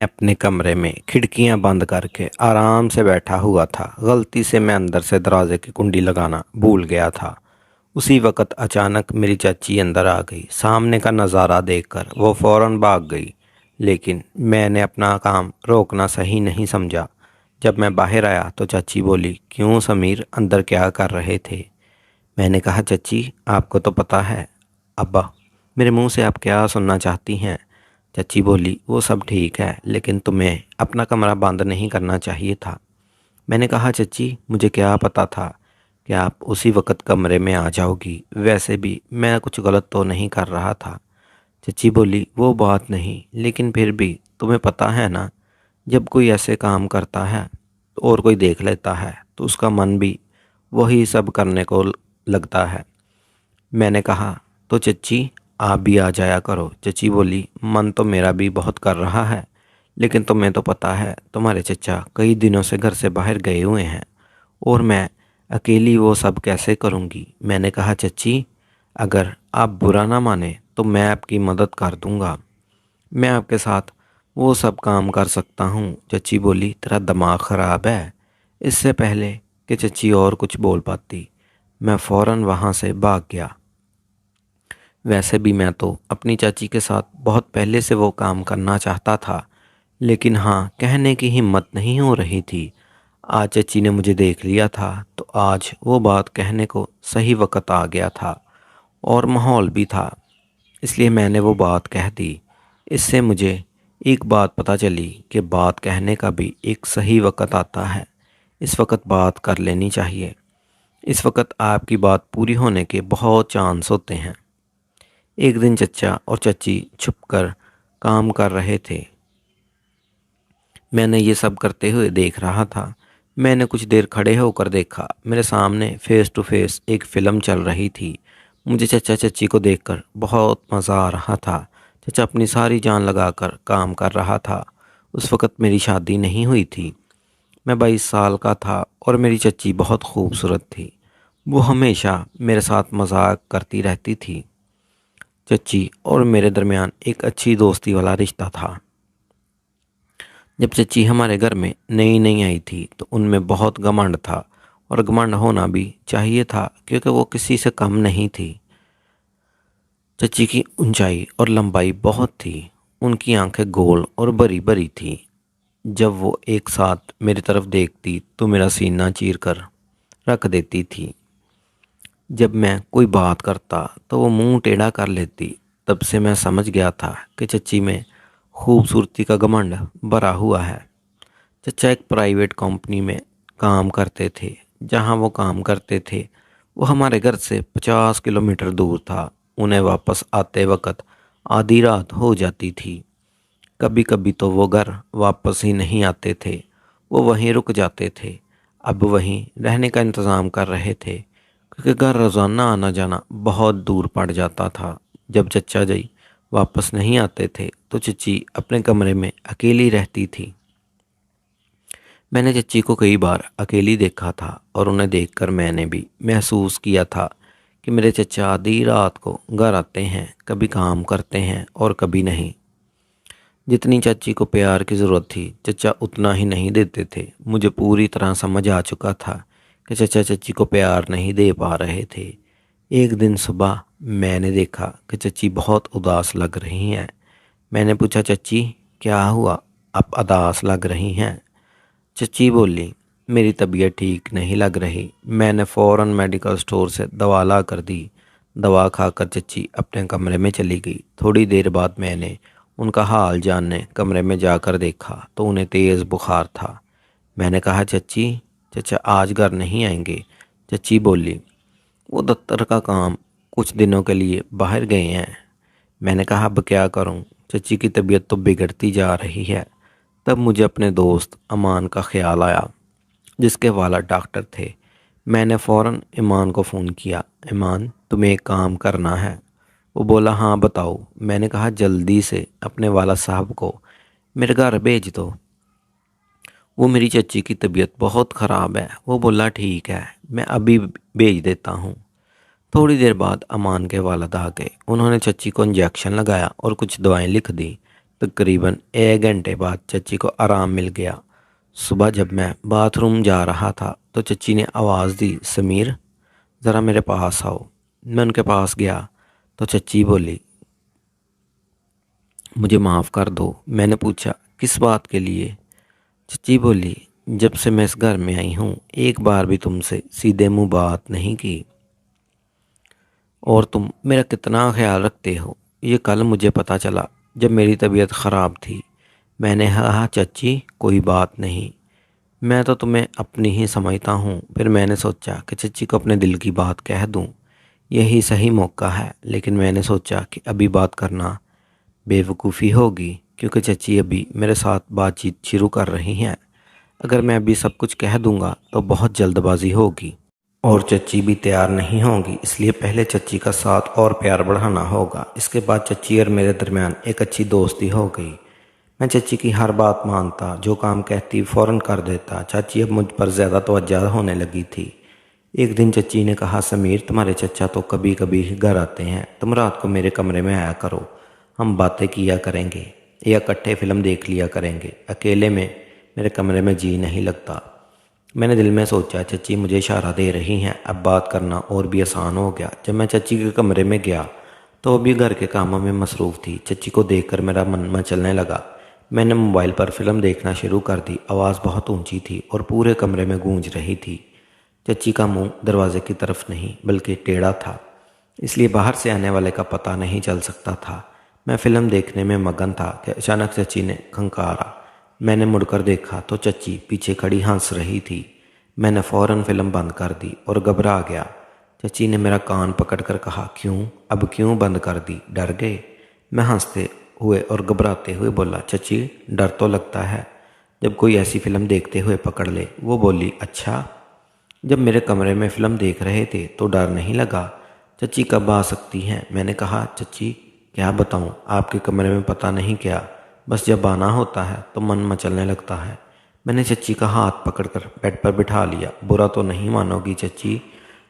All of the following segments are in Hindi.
अपने कमरे में खिड़कियां बंद करके आराम से बैठा हुआ था। गलती से मैं अंदर से दरवाजे की कुंडी लगाना भूल गया था। उसी वक्त अचानक मेरी चाची अंदर आ गई। सामने का नज़ारा देखकर वो फौरन भाग गई, लेकिन मैंने अपना काम रोकना सही नहीं समझा। जब मैं बाहर आया तो चाची बोली, क्यों समीर, अंदर क्या कर रहे थे? मैंने कहा, चाची आपको तो पता है। अब्बा, मेरे मुंह से आप क्या सुनना चाहती हैं? चाची बोली, वो सब ठीक है, लेकिन तुम्हें अपना कमरा बंद नहीं करना चाहिए था। मैंने कहा, चाची मुझे क्या पता था कि आप उसी वक्त कमरे में आ जाओगी। वैसे भी मैं कुछ गलत तो नहीं कर रहा था। चाची बोली, वो बात नहीं, लेकिन फिर भी तुम्हें पता है ना, जब कोई ऐसे काम करता है और कोई देख लेता है तो उसका मन भी वही सब करने को लगता है। मैंने कहा, तो चच्ची आप भी आ जाया करो। चची बोली, मन तो मेरा भी बहुत कर रहा है, लेकिन तुम्हें तो पता है तुम्हारे चचा कई दिनों से घर से बाहर गए हुए हैं और मैं अकेली वो सब कैसे करूँगी। मैंने कहा, चच्ची अगर आप बुरा ना माने तो मैं आपकी मदद कर दूँगा। मैं आपके साथ वो सब काम कर सकता हूँ। चची बोली, तेरा दिमाग ख़राब है। इससे पहले कि चची और कुछ बोल पाती, मैं फ़ौरन वहाँ से भाग गया। वैसे भी मैं तो अपनी चाची के साथ बहुत पहले से वो काम करना चाहता था, लेकिन हाँ कहने की हिम्मत नहीं हो रही थी। आज चाची ने मुझे देख लिया था तो आज वो बात कहने को सही वक्त आ गया था और माहौल भी था, इसलिए मैंने वो बात कह दी। इससे मुझे एक बात पता चली कि बात कहने का भी एक सही वक्त आता है। इस वक्त बात कर लेनी चाहिए। इस वक्त आपकी बात पूरी होने के बहुत चांस होते हैं। एक दिन चचा और चाची छुपकर काम कर रहे थे। मैंने ये सब करते हुए देख रहा था। मैंने कुछ देर खड़े होकर देखा। मेरे सामने फेस टू फेस एक फ़िल्म चल रही थी। मुझे चचा चाची को देखकर बहुत मज़ा आ रहा था। चचा अपनी सारी जान लगाकर काम कर रहा था। उस वक़्त मेरी शादी नहीं हुई थी। मैं 22 साल का था और मेरी चच्ची बहुत खूबसूरत थी। वो हमेशा मेरे साथ मजाक करती रहती थी। चच्ची और मेरे दरमियान एक अच्छी दोस्ती वाला रिश्ता था। जब चच्ची हमारे घर में नई नई आई थी तो उनमें बहुत घमंड था, और घमंड होना भी चाहिए था क्योंकि वो किसी से कम नहीं थी। चच्ची की ऊंचाई और लंबाई बहुत थी। उनकी आंखें गोल और बड़ी बड़ी थी। जब वो एक साथ मेरी तरफ देखती तो मेरा सीना चीर कर रख देती थी। जब मैं कोई बात करता तो वो मुंह टेढ़ा कर लेती। तब से मैं समझ गया था कि चच्ची में खूबसूरती का घमंड भरा हुआ है। चचा एक प्राइवेट कंपनी में काम करते थे। जहां वो काम करते थे वो हमारे घर से 50 किलोमीटर दूर था। उन्हें वापस आते वक्त आधी रात हो जाती थी। कभी कभी तो वो घर वापस ही नहीं आते थे, वो वहीं रुक जाते थे। अब वहीं रहने का इंतज़ाम कर रहे थे क्योंकि घर रोज़ाना आना जाना बहुत दूर पड़ जाता था। जब चचा जी वापस नहीं आते थे तो चची अपने कमरे में अकेली रहती थी। मैंने चच्ची को कई बार अकेली देखा था और उन्हें देखकर मैंने भी महसूस किया था कि मेरे चचा आधी रात को घर आते हैं, कभी काम करते हैं और कभी नहीं। जितनी चाची को प्यार की ज़रूरत थी चचा उतना ही नहीं देते थे। मुझे पूरी तरह समझ आ चुका था कि चचा चाची को प्यार नहीं दे पा रहे थे। एक दिन सुबह मैंने देखा कि चची बहुत उदास लग रही हैं। मैंने पूछा, चची क्या हुआ, आप उदास लग रही हैं? चची बोली, मेरी तबीयत ठीक नहीं लग रही। मैंने फ़ौरन मेडिकल स्टोर से दवा ला कर दी। दवा खाकर चची अपने कमरे में चली गई। थोड़ी देर बाद मैंने उनका हाल जानने कमरे में जाकर देखा तो उन्हें तेज़ बुखार था। मैंने कहा, चची चचा आज घर नहीं आएंगे? चची बोली, वो दफ्तर का काम कुछ दिनों के लिए बाहर गए हैं। मैंने कहा, अब क्या करूं? चची की तबीयत तो बिगड़ती जा रही है। तब मुझे अपने दोस्त अमान का ख्याल आया, जिसके वाला डॉक्टर थे। मैंने फ़ौरन ईमान को फ़ोन किया, ईमान तुम्हें एक काम करना है। वो बोला, हाँ बताओ। मैंने कहा, जल्दी से अपने वाला साहब को मेरे घर भेज दो। वो मेरी चची की तबीयत बहुत ख़राब है। वो बोला, ठीक है, मैं अभी भेज देता हूँ। थोड़ी देर बाद अमान के वालिद आ गए। उन्होंने चची को इंजेक्शन लगाया और कुछ दवाएं लिख दी। तकरीबन 1 घंटे बाद चच्ची को आराम मिल गया। सुबह जब मैं बाथरूम जा रहा था तो चच्ची ने आवाज़ दी, समीर ज़रा मेरे पास आओ। मैं उनके पास गया तो चच्ची बोली, मुझे माफ़ कर दो। मैंने पूछा, किस बात के लिए? चच्ची बोली, जब से मैं इस घर में आई हूँ एक बार भी तुमसे सीधे मुंह बात नहीं की, और तुम मेरा कितना ख्याल रखते हो ये कल मुझे पता चला जब मेरी तबीयत ख़राब थी। मैंने कहा, चच्ची कोई बात नहीं, मैं तो तुम्हें अपनी ही समझता हूँ। फिर मैंने सोचा कि चच्ची को अपने दिल की बात कह दूँ, यही सही मौका है। लेकिन मैंने सोचा कि अभी बात करना बेवकूफ़ी होगी, क्योंकि चच्ची अभी मेरे साथ बातचीत शुरू कर रही हैं। अगर मैं अभी सब कुछ कह दूँगा तो बहुत जल्दबाजी होगी और चच्ची भी तैयार नहीं होंगी, इसलिए पहले चच्ची का साथ और प्यार बढ़ाना होगा। इसके बाद चच्ची और मेरे दरमियान एक अच्छी दोस्ती हो गई। मैं चच्ची की हर बात मानता, जो काम कहती फ़ौरन कर देता। चाची अब मुझ पर ज़्यादा तवज्जो होने लगी थी। एक दिन चच्ची ने कहा, समीर तुम्हारे चचा तो कभी कभी घर आते हैं, तुम रात को मेरे कमरे में आया करो, हम बातें किया करेंगे या इकट्ठे फिल्म देख लिया करेंगे। अकेले में मेरे कमरे में जी नहीं लगता। मैंने दिल में सोचा, चच्ची मुझे इशारा दे रही हैं, अब बात करना और भी आसान हो गया। जब मैं चच्ची के कमरे में गया तो वो भी घर के कामों में मसरूफ़ थी। चच्ची को देखकर मेरा मन मचलने लगा। मैंने मोबाइल पर फिल्म देखना शुरू कर दी। आवाज़ बहुत ऊंची थी और पूरे कमरे में गूंज रही थी। चच्ची का मुंह दरवाजे की तरफ नहीं बल्कि टेढ़ा था, इसलिए बाहर से आने वाले का पता नहीं चल सकता था। मैं फिल्म देखने में मगन था कि अचानक चच्ची ने खंकारा। मैंने मुड़कर देखा तो चच्ची पीछे खड़ी हंस रही थी। मैंने फ़ौरन फिल्म बंद कर दी और घबरा गया। चच्ची ने मेरा कान पकड़कर कहा, क्यों, अब क्यों बंद कर दी, डर गए? मैं हंसते हुए और घबराते हुए बोला, चच्ची डर तो लगता है जब कोई ऐसी फिल्म देखते हुए पकड़ ले। वो बोली, अच्छा, जब मेरे कमरे में फ़िल्म देख रहे थे तो डर नहीं लगा? चच्ची कब आ सकती हैं? मैंने कहा, चच्ची क्या बताऊं, आपके कमरे में पता नहीं क्या, बस जब आना होता है तो मन मचलने लगता है। मैंने चच्ची का हाथ पकड़कर बेड पर बिठा लिया। बुरा तो नहीं मानोगी चच्ची?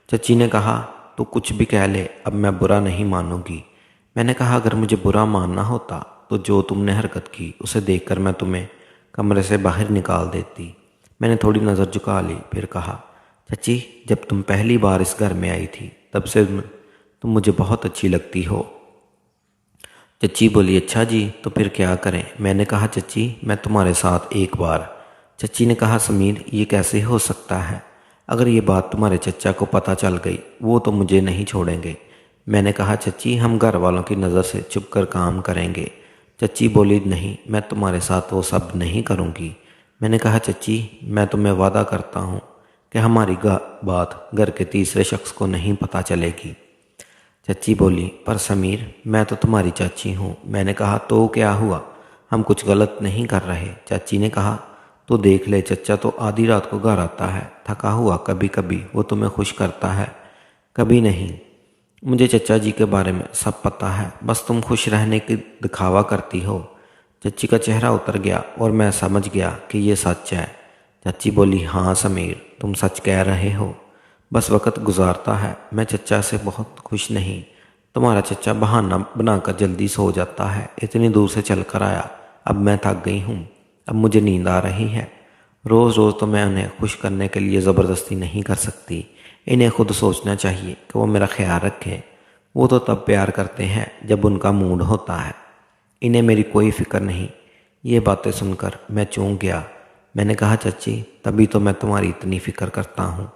चच्ची ने कहा, तू कुछ भी कह ले, अब मैं बुरा नहीं मानूंगी। मैंने कहा, अगर मुझे बुरा मानना होता तो जो तुमने हरकत की उसे देखकर मैं तुम्हें कमरे से बाहर निकाल देती। मैंने थोड़ी नज़र झुका ली, फिर कहा, चच्ची जब तुम पहली बार इस घर में आई थी तब से तुम मुझे बहुत अच्छी लगती हो। चच्ची बोली, अच्छा जी, तो फिर क्या करें? मैंने कहा, चच्ची मैं तुम्हारे साथ एक बार। चच्ची ने कहा, समीर ये कैसे हो सकता है? अगर ये बात तुम्हारे चचा को पता चल गई वो तो मुझे नहीं छोड़ेंगे। मैंने कहा, चच्ची हम घर वालों की नज़र से छुप कर काम करेंगे। चच्ची बोली, नहीं मैं तुम्हारे साथ वो सब नहीं करूँगी। मैंने कहा, चच्ची मैं तुम्हें वादा करता हूँ कि हमारी बात घर के तीसरे शख्स को नहीं पता चलेगी। चच्ची बोली, पर समीर मैं तो तुम्हारी चाची हूँ। मैंने कहा, तो क्या हुआ, हम कुछ गलत नहीं कर रहे। चाची ने कहा, तो देख ले, चचा तो आधी रात को घर आता है थका हुआ, कभी कभी वो तुम्हें खुश करता है, कभी नहीं। मुझे चचा जी के बारे में सब पता है, बस तुम खुश रहने की दिखावा करती हो। चच्ची का चेहरा उतर गया और मैं समझ गया कि ये सच है। चाची बोली, हाँ समीर तुम सच कह रहे हो, बस वक्त गुजारता है। मैं चचा से बहुत खुश नहीं। तुम्हारा चचा बहाना बनाकर जल्दी सो जाता है, इतनी दूर से चल कर आया। अब मैं थक गई हूँ, अब मुझे नींद आ रही है। रोज़ रोज़ तो मैं उन्हें खुश करने के लिए ज़बरदस्ती नहीं कर सकती। इन्हें खुद सोचना चाहिए कि वो मेरा ख्याल रखें। वो तो तब प्यार करते हैं जब उनका मूड होता है, इन्हें मेरी कोई फ़िक्र नहीं। ये बातें सुनकर मैं चौंक गया। मैंने कहा, चच्ची तभी तो मैं तुम्हारी इतनी फ़िक्र करता हूँ,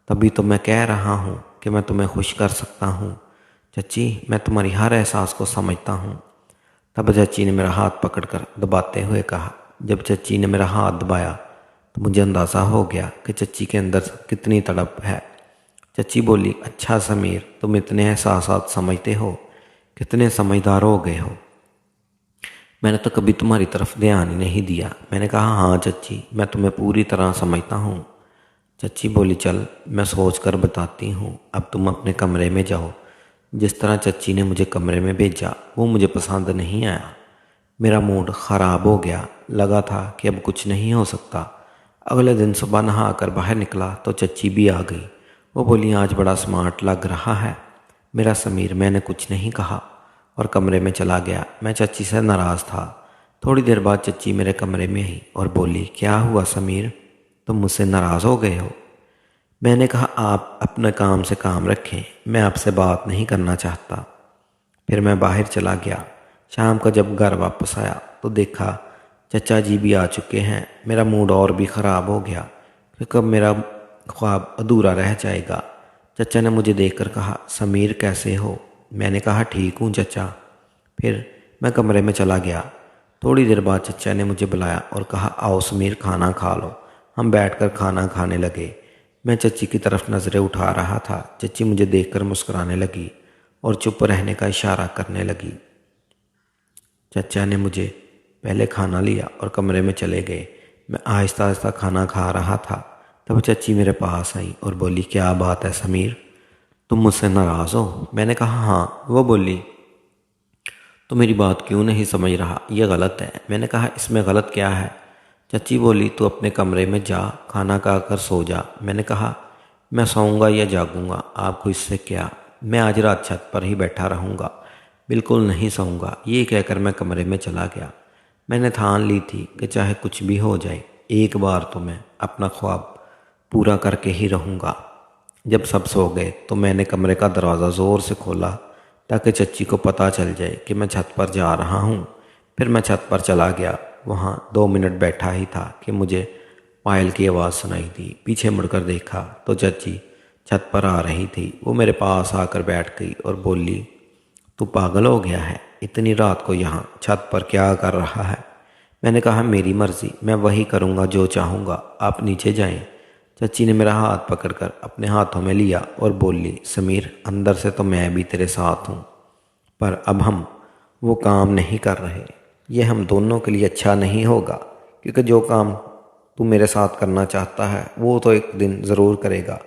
तभी तो मैं कह रहा हूँ कि मैं तुम्हें खुश कर सकता हूँ। चच्ची मैं तुम्हारी हर एहसास को समझता हूँ। तब चच्ची ने मेरा हाथ पकड़कर दबाते हुए कहा। जब चच्ची ने मेरा हाथ दबाया तो मुझे अंदाज़ा हो गया कि चच्ची के अंदर कितनी तड़प है। चच्ची बोली, अच्छा समीर तुम इतने एहसास समझते हो, कितने समझदार हो गए हो, मैंने तो कभी तुम्हारी तरफ ध्यान ही नहीं दिया। मैंने कहा, हाँ चच्ची मैं तुम्हें पूरी तरह समझता हूँ। चच्ची बोली, चल मैं सोच कर बताती हूँ, अब तुम अपने कमरे में जाओ। जिस तरह चच्ची ने मुझे कमरे में भेजा वो मुझे पसंद नहीं आया। मेरा मूड ख़राब हो गया, लगा था कि अब कुछ नहीं हो सकता। अगले दिन सुबह नहा कर बाहर निकला तो चच्ची भी आ गई। वो बोली, आज बड़ा स्मार्ट लग रहा है। मेरा समीर मैंने कुछ नहीं कहा और कमरे में चला गया। मैं चच्ची से नाराज़ था। थोड़ी देर बाद चच्ची मेरे कमरे में आई और बोली, क्या हुआ समीर, तुम मुझसे नाराज़ हो गए हो? मैंने कहा, आप अपने काम से काम रखें, मैं आपसे बात नहीं करना चाहता। फिर मैं बाहर चला गया। शाम को जब घर वापस आया तो देखा चचा जी भी आ चुके हैं। मेरा मूड और भी ख़राब हो गया कि कब मेरा ख्वाब अधूरा रह जाएगा। चचा ने मुझे देखकर कहा, समीर कैसे हो? मैंने कहा, ठीक हूँ चचा। फिर मैं कमरे में चला गया। थोड़ी देर बाद चचा ने मुझे बुलाया और कहा, आओ समीर, खाना खा लो। हम बैठकर खाना खाने लगे। मैं चच्ची की तरफ नज़रें उठा रहा था। चच्ची मुझे देखकर मुस्कुराने लगी और चुप रहने का इशारा करने लगी। चचा ने मुझे पहले खाना लिया और कमरे में चले गए। मैं आहिस्ता आहिस्ता खाना खा रहा था। तब चच्ची मेरे पास आई और बोली, क्या बात है समीर, तुम मुझसे नाराज़ हो? मैंने कहा, हाँ। वो बोली, तो मेरी बात क्यों नहीं समझ रहा? यह गलत है। मैंने कहा, इसमें गलत क्या है? चच्ची बोली, तू अपने कमरे में जा, खाना खाकर सो जा। मैंने कहा, मैं सोऊंगा या जागूंगा, आपको इससे क्या? मैं आज रात छत पर ही बैठा रहूंगा, बिल्कुल नहीं सोऊंगा। ये कहकर मैं कमरे में चला गया। मैंने ठान ली थी कि चाहे कुछ भी हो जाए, एक बार तो मैं अपना ख्वाब पूरा करके ही रहूंगा। जब सब सो गए तो मैंने कमरे का दरवाज़ा ज़ोर से खोला ताकि चच्ची को पता चल जाए कि मैं छत पर जा रहा हूँ। फिर मैं छत पर चला गया। वहाँ 2 मिनट बैठा ही था कि मुझे पायल की आवाज़ सुनाई दी। पीछे मुड़कर देखा तो चच्ची छत पर आ रही थी। वो मेरे पास आकर बैठ गई और बोली, तू पागल हो गया है? इतनी रात को यहाँ छत पर क्या कर रहा है? मैंने कहा, मेरी मर्ज़ी, मैं वही करूँगा जो चाहूँगा, आप नीचे जाएं। चच्ची ने मेरा हाथ पकड़कर अपने हाथों में लिया और बोली, समीर, अंदर से तो मैं भी तेरे साथ हूँ, पर अब हम वो काम नहीं कर रहे। ये हम दोनों के लिए अच्छा नहीं होगा, क्योंकि जो काम तू मेरे साथ करना चाहता है वो तो एक दिन ज़रूर करेगा,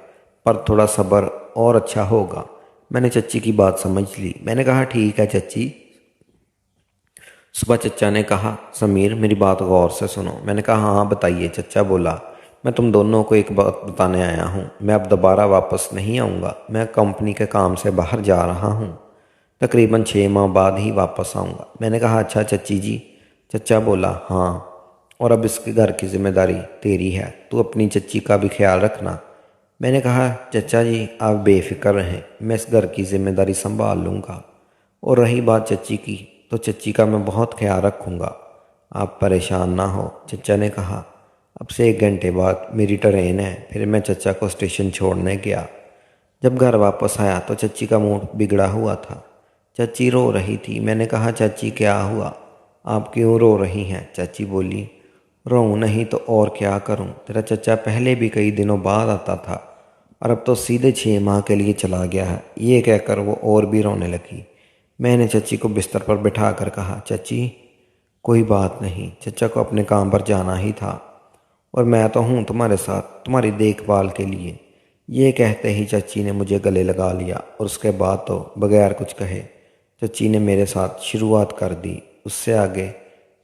पर थोड़ा सब्र और अच्छा होगा। मैंने चच्ची की बात समझ ली। मैंने कहा, ठीक है चच्ची। सुबह चचा ने कहा, समीर, मेरी बात गौर से सुनो। मैंने कहा, हाँ बताइए। चचा बोला, मैं तुम दोनों को एक बात बताने आया हूँ। मैं अब दोबारा वापस नहीं आऊँगा। मैं कंपनी के काम से बाहर जा रहा हूँ। तकरीबन 6 माह बाद ही वापस आऊँगा। मैंने कहा, अच्छा चच्ची जी? चचा बोला, हाँ, और अब इसके घर की जिम्मेदारी तेरी है, तू अपनी चच्ची का भी ख्याल रखना। मैंने कहा, चचा जी आप बेफिक्र रहें, मैं इस घर की जिम्मेदारी संभाल लूँगा। और रही बात चच्ची की, तो चच्ची का मैं बहुत ख्याल रखूँगा, आप परेशान ना हो। चचा ने कहा, अब से 1 घंटे बाद मेरी ट्रेन है। फिर मैं चचा को स्टेशन छोड़ने गया। जब घर वापस आया तो चच्ची का मूड बिगड़ा हुआ था। चच्ची रो रही थी। मैंने कहा, चाची क्या हुआ, आप क्यों रो रही हैं? चाची बोली, रोऊं नहीं तो और क्या करूं, तेरा चचा पहले भी कई दिनों बाद आता था और अब तो सीधे 6 माह के लिए चला गया है। ये कहकर वो और भी रोने लगी। मैंने चच्ची को बिस्तर पर बिठा कर कहा, चाची कोई बात नहीं, चचा को अपने काम पर जाना ही था और मैं तो हूँ तुम्हारे साथ, तुम्हारी देखभाल के लिए। ये कहते ही चच्ची ने मुझे गले लगा लिया और उसके बाद तो बगैर कुछ कहे चच्ची ने मेरे साथ शुरुआत कर दी। उससे आगे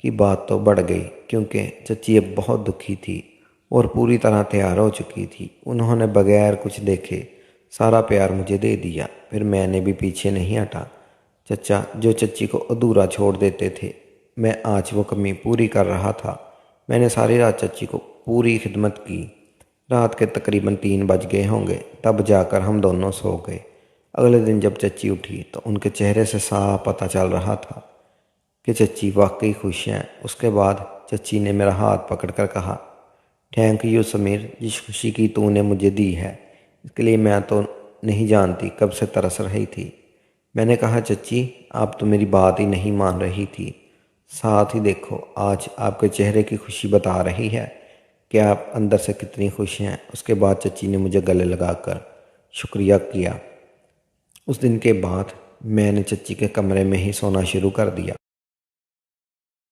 की बात तो बढ़ गई, क्योंकि चच्ची अब बहुत दुखी थी और पूरी तरह तैयार हो चुकी थी। उन्होंने बगैर कुछ देखे सारा प्यार मुझे दे दिया। फिर मैंने भी पीछे नहीं हटा। चचा जो चच्ची को अधूरा छोड़ देते थे, मैं आज वो कमी पूरी कर रहा था। मैंने सारी रात चच्ची को पूरी खिदमत की। रात के तकरीबन 3 बज गए होंगे, तब जाकर हम दोनों सो गए। अगले दिन जब चच्ची उठी तो उनके चेहरे से साफ पता चल रहा था कि चच्ची वाकई खुश हैं। उसके बाद चच्ची ने मेरा हाथ पकड़कर कहा, थैंक यू समीर, जिस खुशी की तूने मुझे दी है इसके लिए मैं तो नहीं जानती कब से तरस रही थी। मैंने कहा, चच्ची आप तो मेरी बात ही नहीं मान रही थी, साथ ही देखो आज आपके चेहरे की खुशी बता रही है कि आप अंदर से कितनी खुश हैं। उसके बाद चच्ची ने मुझे गले लगाकर शुक्रिया किया। उस दिन के बाद मैंने चच्ची के कमरे में ही सोना शुरू कर दिया।